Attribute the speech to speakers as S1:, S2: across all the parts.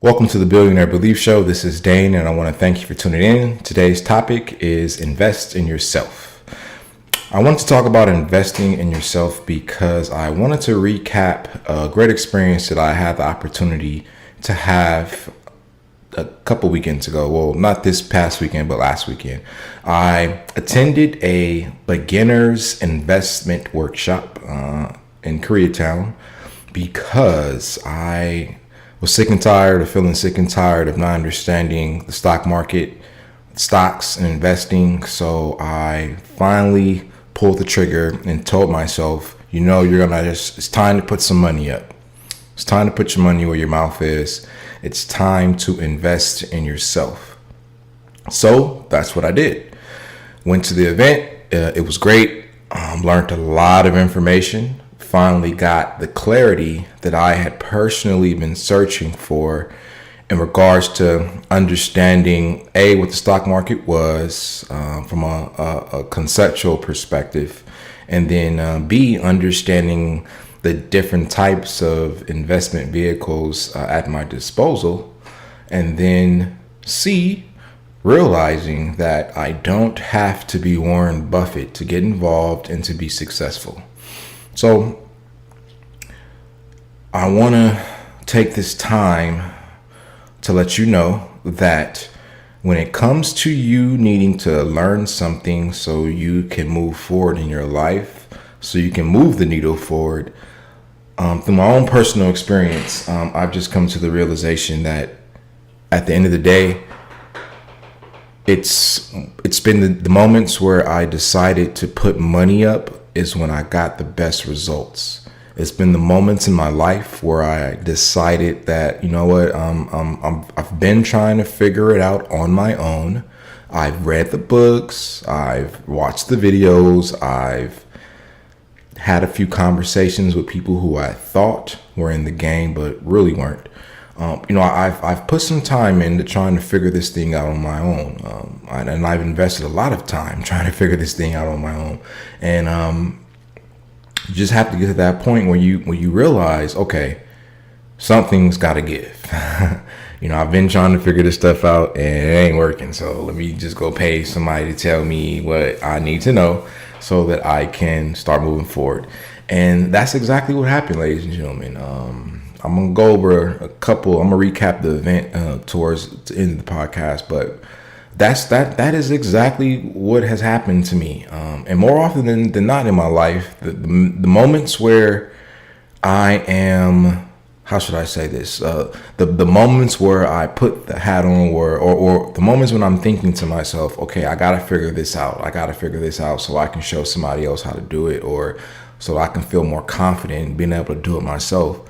S1: Welcome to the Billionaire Belief Show. This is Dhane, and I want to thank you for tuning in. Today's topic is invest in yourself. I want to talk about investing in yourself because I wanted to recap a great experience that I had the opportunity to have a couple weekends ago. Well, not this past weekend, but last weekend. I attended a beginner's investment workshop in Koreatown because I was sick and tired of feeling sick and tired of not understanding the stock market, stocks, and investing. So I finally pulled the trigger and told myself, it's time to put some money up. It's time to put your money where your mouth is. It's time to invest in yourself. So that's what I did. Went to the event. It was great. Learned a lot of information. Finally got the clarity that I had personally been searching for in regards to understanding what the stock market was from a conceptual perspective, and then B, understanding the different types of investment vehicles at my disposal, and then C, realizing that I don't have to be Warren Buffett to get involved and to be successful. So I want to take this time to let you know that when it comes to you needing to learn something so you can move forward in your life, so you can move the needle forward, through my own personal experience, I've just come to the realization that at the end of the day, it's been the moments where I decided to put money up is when I got the best results. It's been the moments in my life where I decided that, I've been trying to figure it out on my own. I've read the books, I've watched the videos, I've had a few conversations with people who I thought were in the game but really weren't. I've put some time into trying to figure this thing out on my own, and I've invested a lot of time trying to figure this thing out on my own, and you just have to get to that point where you realize, okay, something's got to give. I've been trying to figure this stuff out and it ain't working. So let me just go pay somebody to tell me what I need to know so that I can start moving forward. And that's exactly what happened, ladies and gentlemen. I'm going to go over I'm going to recap the event towards the end of the podcast, but that is exactly what has happened to me. And more often than not in my life, the moments where I am, how should I say this? The moments where I put the hat on or the moments when I'm thinking to myself, okay, I got to figure this out. I got to figure this out so I can show somebody else how to do it, or so I can feel more confident in being able to do it myself.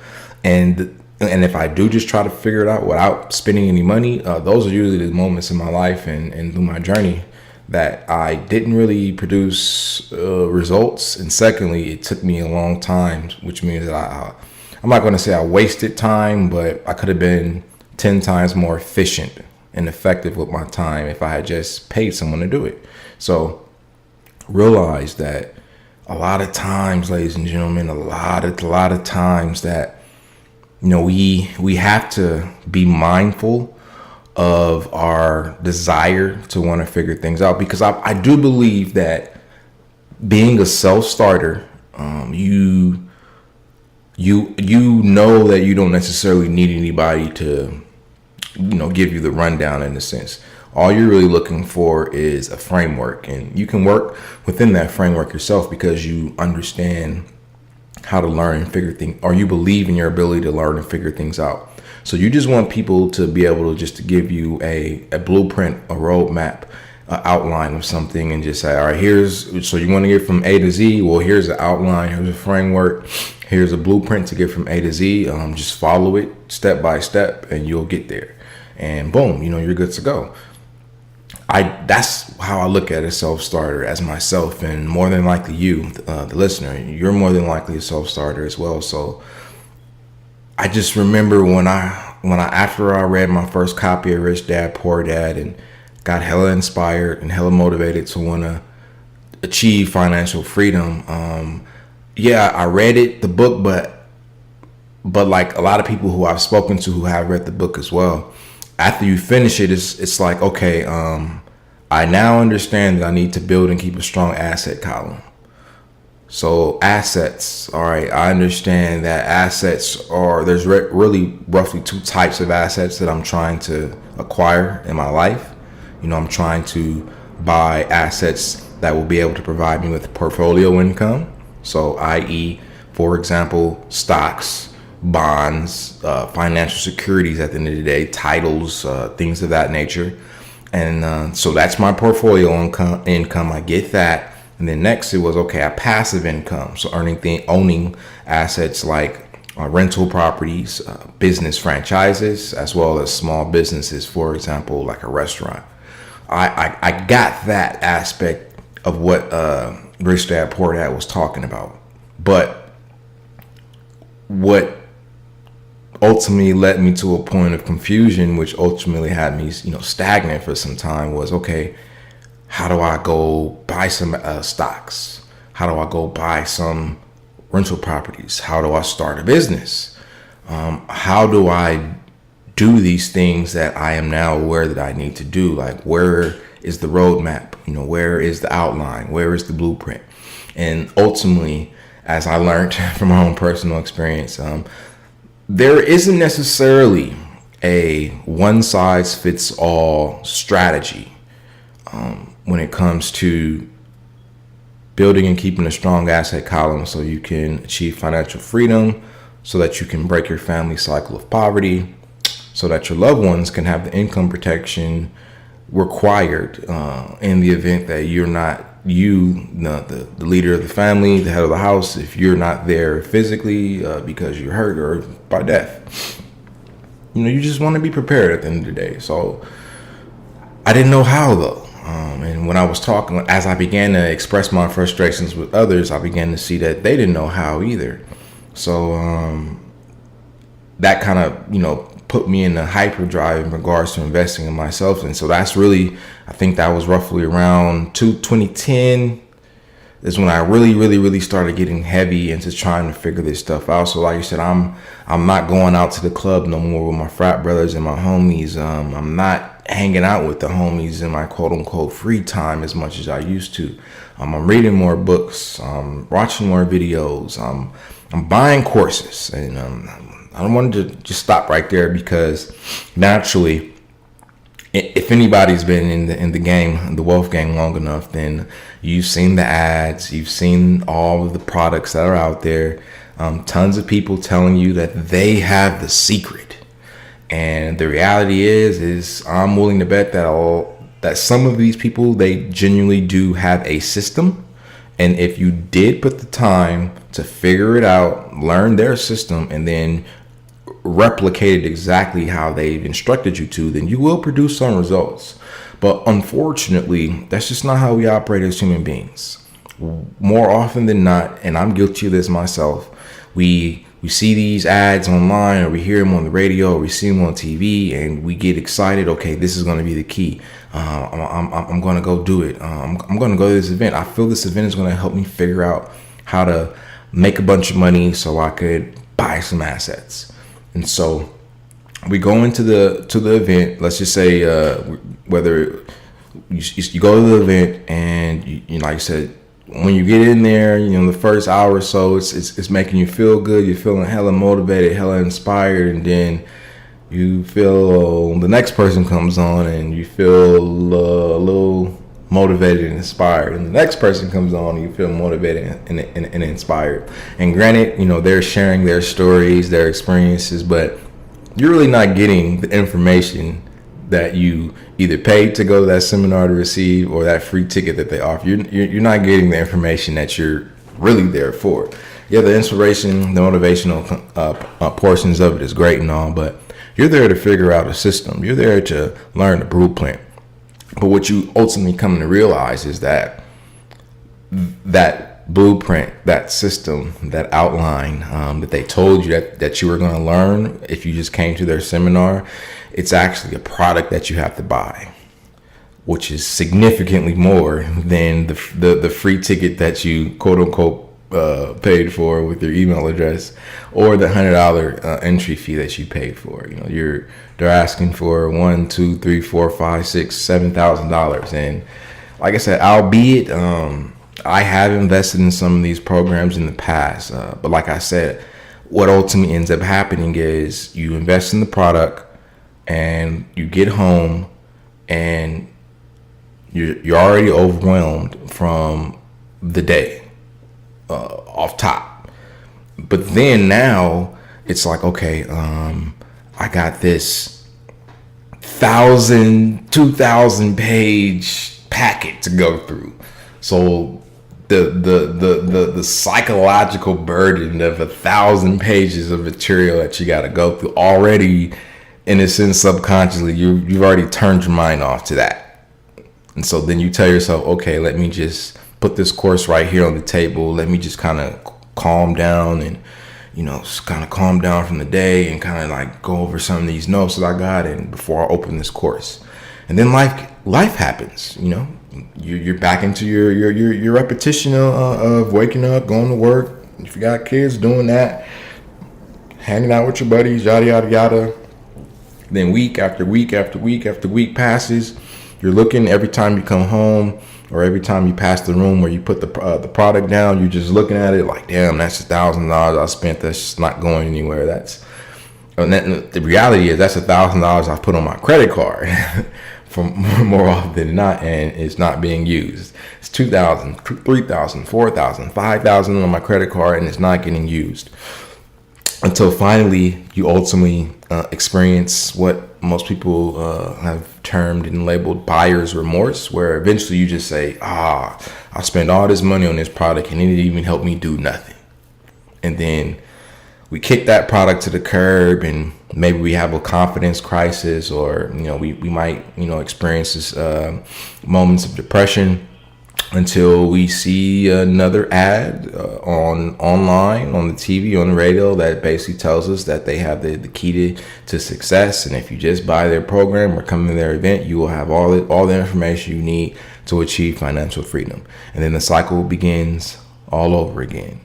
S1: And if I do just try to figure it out without spending any money, those are usually the moments in my life and through my journey that I didn't really produce results. And secondly, it took me a long time, which means that I'm not going to say I wasted time, but I could have been 10 times more efficient and effective with my time if I had just paid someone to do it. So realize that a lot of times, ladies and gentlemen, a lot of times that we have to be mindful of our desire to want to figure things out, because I do believe that being a self-starter, you know that you don't necessarily need anybody to, give you the rundown in a sense. All you're really looking for is a framework, and you can work within that framework yourself because you understand how to learn and figure things, or you believe in your ability to learn and figure things out. So you just want people to be able to give you a blueprint, a roadmap, an outline of something, and just say, all right, so you want to get from A to Z. Well, here's the outline, here's a framework, here's a blueprint to get from A to Z. Just follow it step by step and you'll get there. And boom, you're good to go. That's how I look at a self-starter, as myself, and more than likely you, the listener, you're more than likely a self-starter as well. So I just remember when after I read my first copy of Rich Dad Poor Dad and got hella inspired and hella motivated to want to achieve financial freedom. I read the book, but But like a lot of people who I've spoken to who have read the book as well, after you finish it, it's like, okay, I now understand that I need to build and keep a strong asset column. So assets, all right, I understand that assets are, there's really roughly two types of assets that I'm trying to acquire in my life. I'm trying to buy assets that will be able to provide me with portfolio income. So i.e., for example, stocks, bonds, financial securities at the end of the day, titles, things of that nature. And so that's my portfolio income. I get that. And then next it was, okay, a passive income. So owning assets like rental properties, business franchises, as well as small businesses, for example, like a restaurant. I got that aspect of what Rich Dad Poor Dad was talking about. But what ultimately led me to a point of confusion, which ultimately had me, stagnant for some time, was, okay, how do I go buy some stocks? How do I go buy some rental properties? How do I start a business? How do I do these things that I am now aware that I need to do? Like, where is the roadmap? Where is the outline? Where is the blueprint? And ultimately, as I learned from my own personal experience, there isn't necessarily a one-size-fits-all strategy when it comes to building and keeping a strong asset column so you can achieve financial freedom, so that you can break your family cycle of poverty, so that your loved ones can have the income protection required in the event that you're not the leader of the family, the head of the house, if you're not there physically because you're hurt or by death. You just want to be prepared at the end of the day. So I didn't know how, though. And when I was talking, as I began to express my frustrations with others, I began to see that they didn't know how either. So that kind of, put me in a hyperdrive in regards to investing in myself. And so that's really, I think that was roughly around 2010 is when I really started getting heavy into trying to figure this stuff out. So like you said, I'm not going out to the club no more with my frat brothers and my homies. I'm not hanging out with the homies in my quote unquote free time as much as I used to. I'm reading more books, watching more videos, I'm buying courses, and I don't want to just stop right there, because naturally, if anybody's been in the game, the wealth game, long enough, then you've seen the ads, you've seen all of the products that are out there, tons of people telling you that they have the secret. And the reality is I'm willing to bet that some of these people, they genuinely do have a system. And if you did put the time to figure it out, learn their system, and then replicate it exactly how they've instructed you to, then you will produce some results. But unfortunately, that's just not how we operate as human beings. More often than not, and I'm guilty of this myself, we see these ads online, or we hear them on the radio, or we see them on TV, and we get excited. Okay, this is going to be the key. I'm going to go do it. I'm going to go to this event. I feel this event is going to help me figure out how to make a bunch of money so I could buy some assets. And so we go into the event. Let's just say whether you go to the event, and you like I said, when you get in there, the first hour or so, it's making you feel good. You're feeling hella motivated, hella inspired, and then you feel the next person comes on, and you feel a little motivated and inspired, and the next person comes on, and you feel motivated and inspired. And granted, they're sharing their stories, their experiences, but you're really not getting the information that you either paid to go to that seminar to receive, or that free ticket that they offer. You're not getting the information that you're really there for. Yeah, the inspiration, the motivational portions of it is great and all, but you're there to figure out a system. You're there to learn the blueprint. But what you ultimately come to realize is that blueprint, that system, that outline that they told you that you were going to learn if you just came to their seminar, it's actually a product that you have to buy, which is significantly more than the free ticket that you quote unquote paid for with your email address, or the $100 entry fee that you paid for. You know, they're asking for $1, $2, $3, $4, $5, $6, $7,000, and like I said, albeit I have invested in some of these programs in the past, but like I said, what ultimately ends up happening is you invest in the product, and you get home, and you're already overwhelmed from the day off top. But then now it's like, okay, I got this 2,000 page packet to go through. So the psychological burden of 1,000 pages of material that you got to go through already, in a sense, subconsciously, you've already turned your mind off to that. And so then you tell yourself, okay, let me just put this course right here on the table. Let me just kind of calm down and, just kind of calm down from the day and kind of like go over some of these notes that I got and before I open this course. And then life happens, you're back into your repetition of waking up, going to work. If you got kids, doing that, hanging out with your buddies, yada, yada, yada. Then week after week after week after week passes. You're looking every time you come home, or every time you pass the room where you put the product down. You're just looking at it like, damn, that's $1,000 I spent. That's just not going anywhere. The reality is that's $1,000 I put on my credit card for more often than not, and it's not being used. It's $2,000, $3,000, $4,000, $5,000 on my credit card, and it's not getting used. Until finally you ultimately experience what most people have termed and labeled buyer's remorse, where eventually you just say, I spent all this money on this product and it didn't even help me do nothing. And then we kick that product to the curb, and maybe we have a confidence crisis, or we might experience this moments of depression, until we see another ad online, on the TV, on the radio, that basically tells us that they have the key to success. And if you just buy their program or come to their event, you will have all the information you need to achieve financial freedom. And then the cycle begins all over again.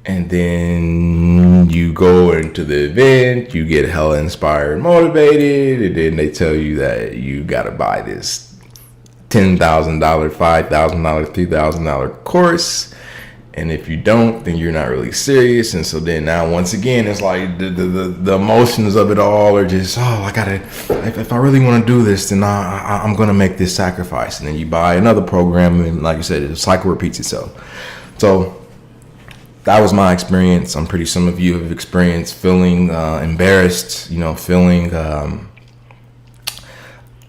S1: And then you go into the event, you get hella inspired, motivated, and then they tell you that you got to buy this $10,000, $5,000, $3,000 course, and if you don't, then you're not really serious. And so then now, once again, it's like the emotions of it all are just, I gotta, if I really want to do this, then I'm gonna make this sacrifice. And then you buy another program, and like you said, the cycle repeats itself. So that was my experience. I'm pretty some of you have experienced feeling embarrassed, feeling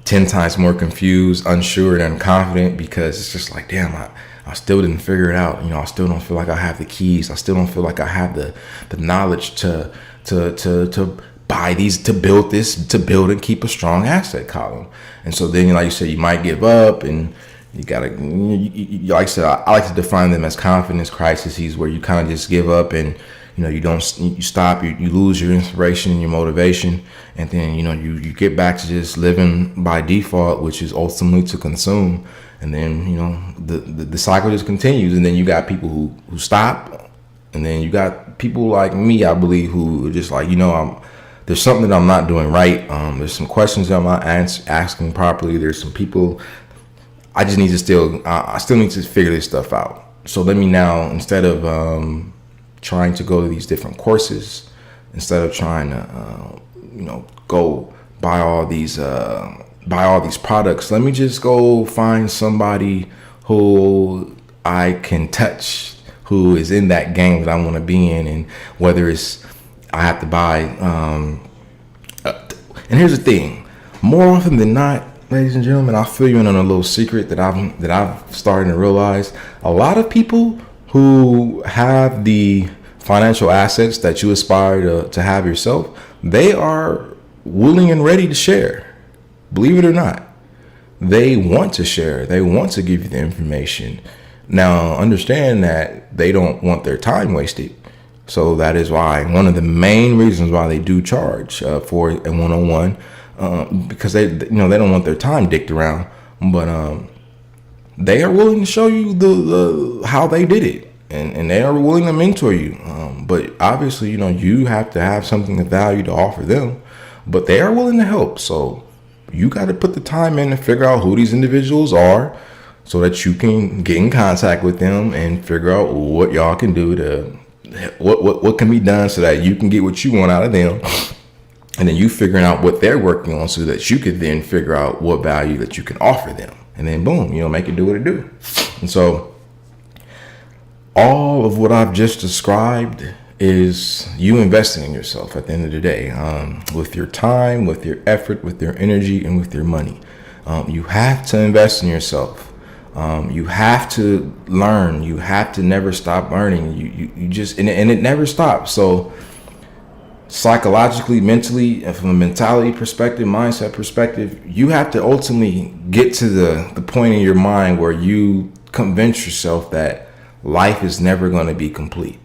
S1: 10 times more confused, unsure, and unconfident, because it's just like, damn, I still didn't figure it out. I still don't feel like I have the keys. I still don't feel like I have the knowledge to buy these, to build and keep a strong asset column. And so then, like you said, you might give up, and you gotta, like I said, I like to define them as confidence crises, where you kind of just give up, and you stop, you lose your inspiration and your motivation, and then you get back to just living by default, which is ultimately to consume. And then the cycle just continues. And then you got people who stop, and then you got people like me, I believe, who are just like, there's something that I'm not doing right. There's some questions that I'm not asking properly. There's some people I just need to I still need to figure this stuff out. So let me now, instead of trying to go to these different courses, instead of trying to go buy all these products, let me just go find somebody who I can touch, who is in that game that I want to be in. And whether it's I have to buy and here's the thing, more often than not, ladies and gentlemen, I'll fill you in on a little secret that I've started to realize. A lot of people who have the financial assets that you aspire to have yourself, they are willing and ready to share. Believe it or not, they want to share. They want to give you the information. Now, understand that they don't want their time wasted. So that is why, one of the main reasons why they do charge for a one-on-one, because they don't want their time dicked around, but they are willing to show you the how they did it. and they are willing to mentor you. But obviously, you have to have something of value to offer them, but they are willing to help. So you got to put the time in to figure out who these individuals are so that you can get in contact with them and figure out what y'all can do to what can be done so that you can get what you want out of them. And then you figuring out what they're working on so that you could then figure out what value that you can offer them. And then boom, make it do what it do. And so all of what I've just described is you investing in yourself at the end of the day, with your time, with your effort, with your energy, and with your money. You have to invest in yourself. You have to learn. You have to never stop learning. You just, and it never stops. So psychologically, mentally, and from a mentality perspective, mindset perspective, you have to ultimately get to the point in your mind where you convince yourself that life is never going to be complete.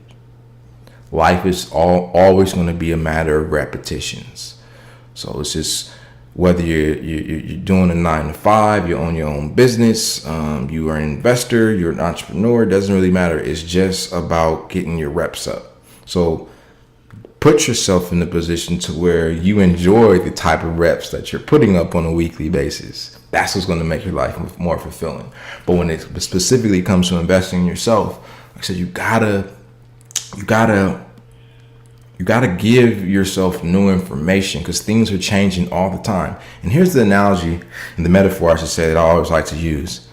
S1: Life is always going to be a matter of repetitions. So it's just whether you're doing a 9 to 5, you own your own business, you are an investor, you're an entrepreneur, it doesn't really matter. It's just about getting your reps up. So put yourself in the position to where you enjoy the type of reps that you're putting up on a weekly basis. That's what's going to make your life more fulfilling. But when it specifically comes to investing in yourself, like I said, you gotta give yourself new information because things are changing all the time. And here's the analogy and the metaphor I should say that I always like to use.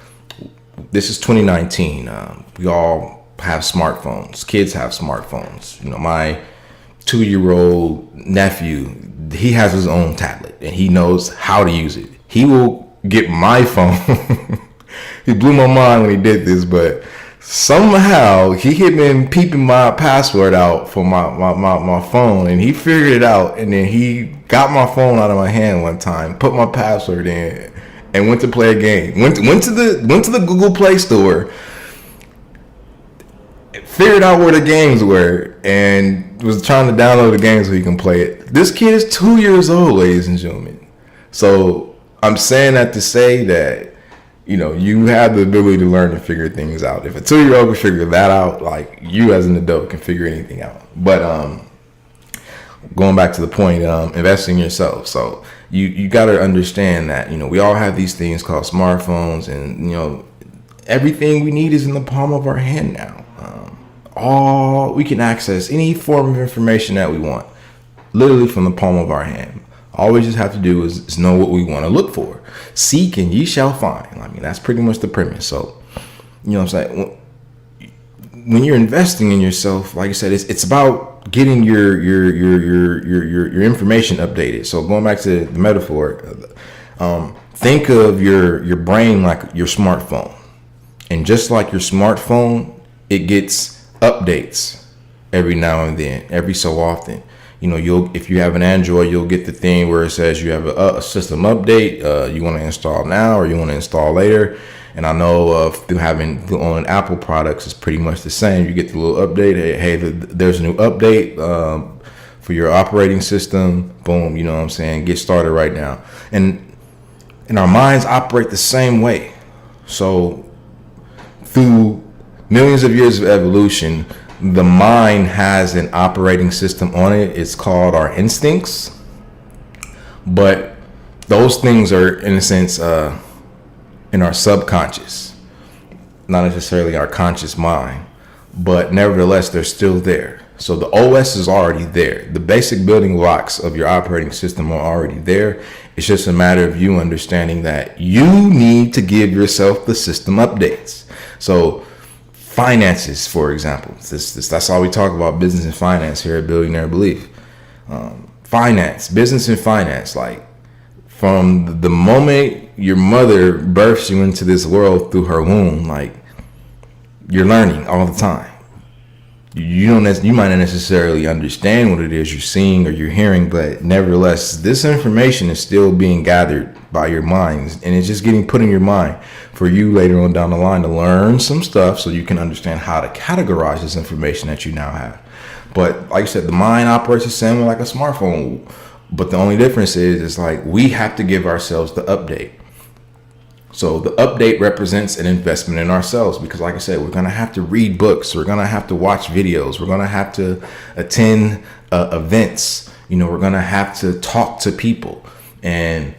S1: This is 2019. We all have smartphones. Kids have smartphones. My 2-year-old nephew, he has his own tablet and he knows how to use it. He will get my phone. He blew my mind when he did this, but somehow he had been peeping my password out for my phone, and he figured it out, and then he got my phone out of my hand one time, put my password in, and went to play a game. Went to the Google Play Store, figured out where the games were, and was trying to download the games so he can play it. This kid is 2 years old, ladies and gentlemen. So I'm saying that to say that you have the ability to learn and figure things out. If a 2-year-old can figure that out, like you as an adult can figure anything out. But going back to the point, investing in yourself. So you got to understand that, we all have these things called smartphones, and, everything we need is in the palm of our hand now. We can access any form of information that we want, literally from the palm of our hand. All we just have to do is know what we want to look for. Seek and ye shall find. That's pretty much the premise. So, what I'm saying? When you're investing in yourself, like I said, it's about getting your information updated. So going back to the metaphor, think of your brain like your smartphone. And just like your smartphone, it gets updates every now and then, every so often. If you have an Android, you'll get the thing where it says you have a system update. You want to install now or you want to install later. And I know through on Apple products, it's pretty much the same. You get the little update. Hey, there's a new update for your operating system. Boom, what I'm saying? Get started right now. And our minds operate the same way. So through millions of years of evolution, the mind has an operating system on it. It's called our instincts. But those things are, in a sense, in our subconscious, not necessarily our conscious mind, but nevertheless, they're still there. So the OS is already there. The basic building blocks of your operating system are already there. It's just a matter of you understanding that you need to give yourself the system updates. So finances, for example, that's all we talk about, business and finance here at Billionaire Belief. Business and finance, like from the moment your mother births you into this world through her womb, like you're learning all the time. You might not necessarily understand what it is you're seeing or you're hearing, but nevertheless, this information is still being gathered by your minds, and it's just getting put in your mind for you later on down the line to learn some stuff so you can understand how to categorize this information that you now have. But like I said, the mind operates the same way like a smartphone, but the only difference is it's like we have to give ourselves the update. So the update represents an investment in ourselves, because like I said, we're going to have to read books. We're going to have to watch videos. We're going to have to attend events. We're going to have to talk to people. And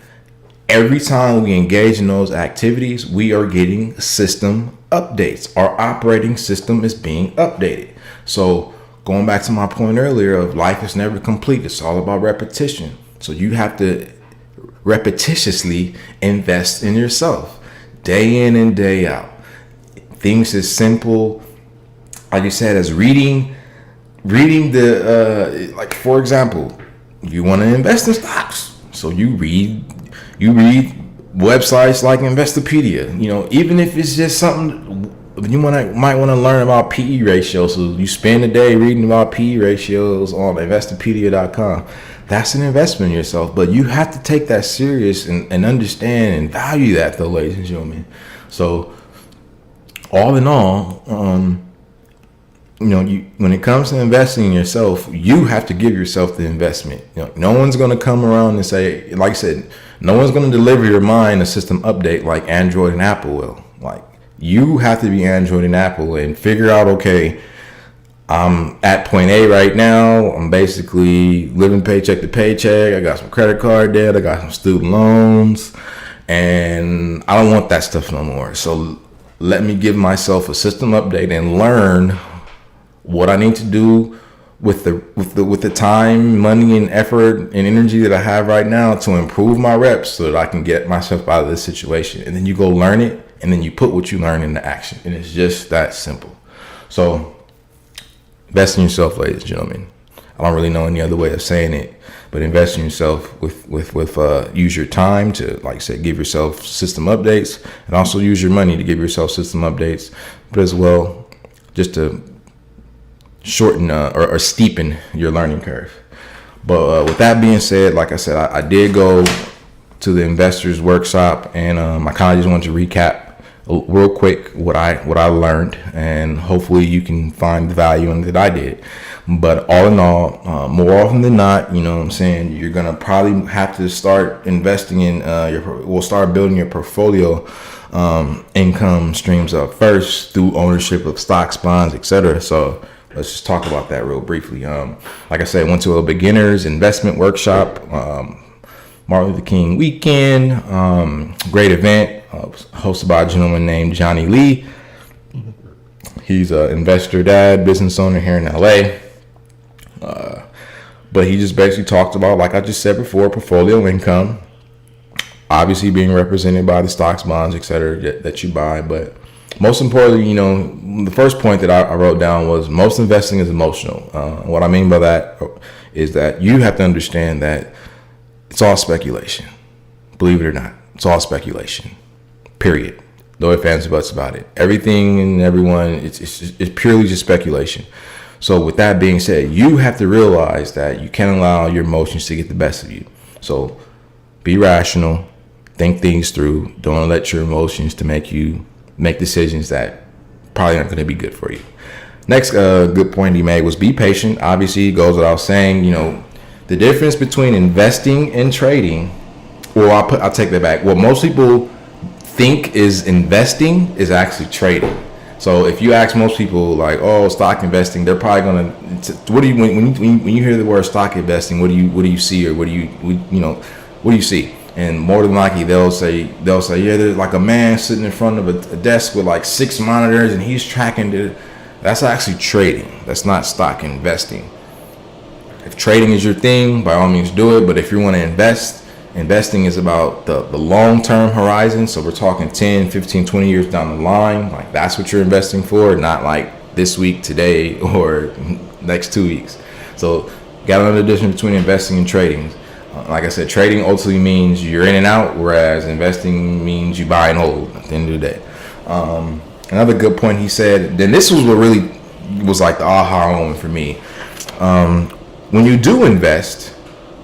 S1: every time we engage in those activities, we are getting system updates. Our operating system is being updated. So going back to my point earlier of life is never complete. It's all about repetition. So you have to repetitiously invest in yourself day in and day out. Things as simple, like you said, as reading the like, for example, you want to invest in stocks, so you read websites like Investopedia. Even if it's just something you might want to learn about PE ratios, so you spend a day reading about PE ratios on Investopedia.com. That's an investment in yourself, but you have to take that serious and understand and value that, though, ladies and gentlemen. So, all in all, when it comes to investing in yourself, you have to give yourself the investment. No one's going to come around and say, like I said, no one's going to deliver your mind a system update like Android and Apple will. Like, you have to be Android and Apple and figure out, okay, I'm at point A right now. I'm basically living paycheck to paycheck. I got some credit card debt. I got some student loans, and I don't want that stuff no more. So let me give myself a system update and learn what I need to do with the time, money, and effort and energy that I have right now to improve my reps so that I can get myself out of this situation. And then you go learn it, and then you put what you learn into action. And it's just that simple. So invest in yourself, ladies and gentlemen. I don't really know any other way of saying it, but invest in yourself with use your time to, like I said, give yourself system updates, and also use your money to give yourself system updates, but as well, just to shorten or steepen your learning curve. But with that being said, like I said, I did go to the investors workshop, and I kind of just wanted to recap real quick what I learned, and hopefully you can find the value in that I did. But all in all, more often than not, you're gonna probably have to start investing in start building your portfolio income streams up first through ownership of stocks, bonds, etc. So let's just talk about that real briefly. Like I said, I went to a beginner's investment workshop, Martin Luther King weekend, great event, hosted by a gentleman named Johnny Lee. He's an investor dad, business owner here in LA. But he just basically talked about, like I just said before, portfolio income, obviously being represented by the stocks, bonds, etc. that you buy. But most importantly, the first point that I wrote down was most investing is emotional. What I mean by that is that you have to understand that it's all speculation. Believe it or not, it's all speculation. Period. No ifs, ands, or buts about it. Everything and everyone, it's purely just speculation. So with that being said, you have to realize that you can't allow your emotions to get the best of you. So be rational, think things through. Don't let your emotions to make you make decisions that probably aren't going to be good for you. Next good point he made was be patient. Obviously, it goes without saying, the difference between investing and trading, or I'll take that back. What most people think is investing is actually trading. So if you ask most people, like, oh, stock investing, they're probably gonna. What do you when you hear the word stock investing? What do you see, or what do you see? And more than likely they'll say, yeah, there's like a man sitting in front of a desk with like 6 monitors and he's tracking the. That's actually trading. That's not stock investing. If trading is your thing, by all means do it. But if you want to invest, investing is about the long-term horizon. So we're talking 10, 15, 20 years down the line. Like that's what you're investing for, not like this week, today, or next 2 weeks. So got another difference between investing and trading. Like I said, trading ultimately means you're in and out, whereas investing means you buy and hold at the end of the day. Another good point he said, then this was what really was like the aha moment for me. When you do invest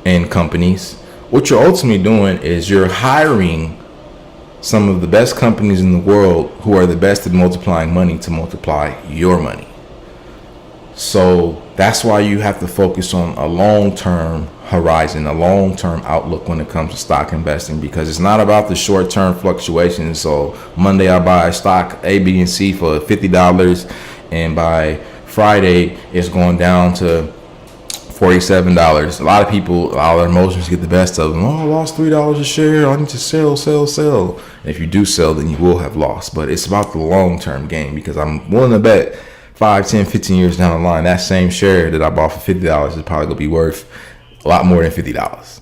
S1: in companies, what you're ultimately doing is you're hiring some of the best companies in the world who are the best at multiplying money to multiply your money. So that's why you have to focus on a long-term horizon, a long-term outlook when it comes to stock investing, because it's not about the short-term fluctuations. So Monday I buy stock A, B, and C for $50, and by Friday it's going down to $47. A lot of people, all their emotions get the best of them. Oh, I lost $3 a share. I need to sell. And if you do sell, then you will have lost. But it's about the long-term game, because I'm willing to bet 5, 10, 15 years down the line, that same share that I bought for $50 is probably gonna be worth a lot more than $50.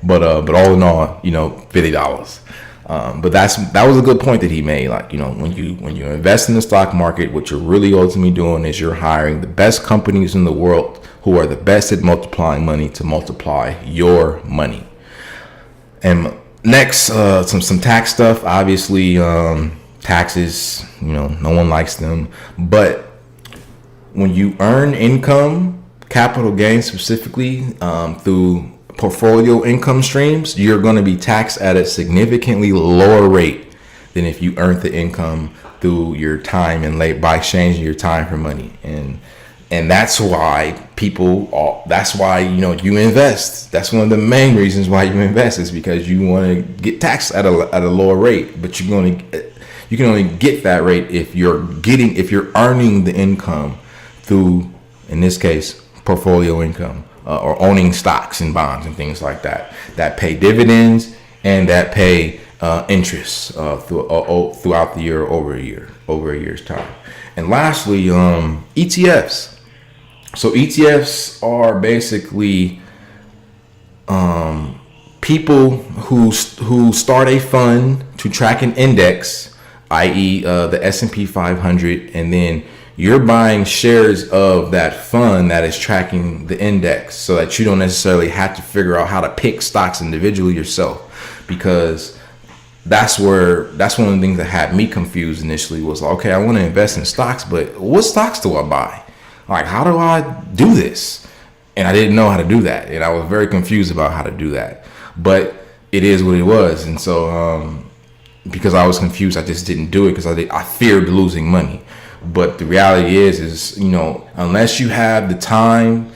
S1: But all in all, $50. But that was a good point that he made. Like, when you invest in the stock market, what you're really ultimately doing is you're hiring the best companies in the world who are the best at multiplying money to multiply your money. And next, some tax stuff. Obviously, taxes, no one likes them. But when you earn income, capital gains specifically, through portfolio income streams, you're going to be taxed at a significantly lower rate than if you earned the income through your time and by exchanging your time for money. And that's why you invest. That's one of the main reasons why you invest, is because you want to get taxed at a lower rate. But you can only get that rate if you're earning the income through, in this case, portfolio income, or owning stocks and bonds and things like that pay dividends and that pay interest throughout the year, over a year's time. And lastly, ETFs. So ETFs are basically people who start a fund to track an index, i.e. The S&P 500, and then you're buying shares of that fund that is tracking the index, so that you don't necessarily have to figure out how to pick stocks individually yourself. Because that's one of the things that had me confused initially, was like, okay, I want to invest in stocks, but what stocks do I buy? Like, how do I do this? And I didn't know how to do that, and I was very confused about how to do that. But it is what it was. And so because I was confused, I just didn't do it, because I feared losing money. But the reality is unless you have the time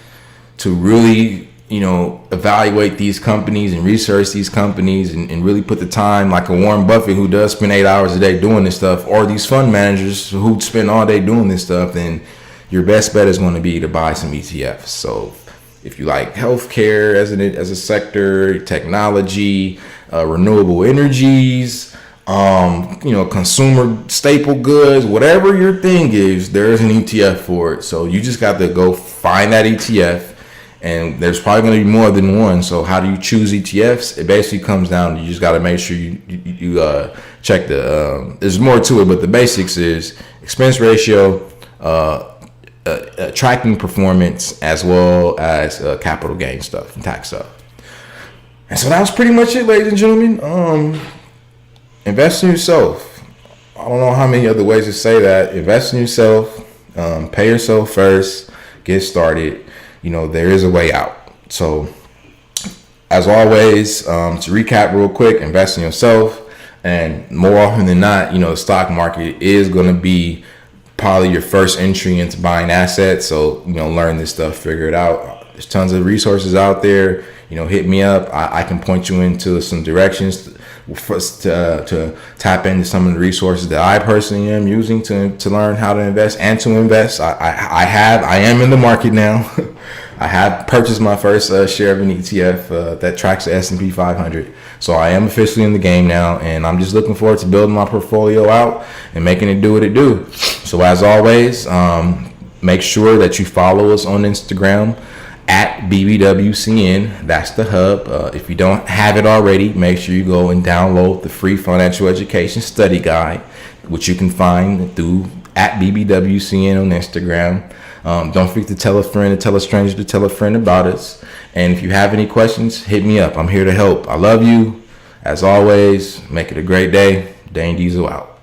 S1: to really, evaluate these companies and research these companies and really put the time, like a Warren Buffett, who does spend 8 hours a day doing this stuff, or these fund managers who spend all day doing this stuff, then your best bet is going to be to buy some ETFs. So if you like healthcare as a sector, technology, renewable energies, consumer staple goods, whatever your thing is, there's an ETF for it. So you just got to go find that ETF, and there's probably going to be more than one. So how do you choose ETFs? It basically comes down to, you just got to make sure you check there's more to it, but the basics is expense ratio, tracking performance, as well as capital gain stuff and tax stuff. And so that was pretty much it, ladies and gentlemen. Invest in yourself. I don't know how many other ways to say that. Invest in yourself. Pay yourself first. Get started. There is a way out. So, as always, to recap real quick, invest in yourself. And more often than not, the stock market is going to be probably your first entry into buying assets. So, learn this stuff, figure it out. There's tons of resources out there. Hit me up. I can point you into some directions for us to tap into some of the resources that I personally am using to learn how to invest and to invest. I am in the market now. I have purchased my first share of an ETF that tracks the S&P 500. So I am officially in the game now, and I'm just looking forward to building my portfolio out and making it do what it do. So as always, make sure that you follow us on Instagram at BBWCN. That's the hub. If you don't have it already, make sure you go and download the free financial education study guide, which you can find through at BBWCN on Instagram. Don't forget to tell a friend, to tell a stranger, to tell a friend about us. And if you have any questions, hit me up. I'm here to help. I love you. As always, make it a great day. Dhane Diesel out.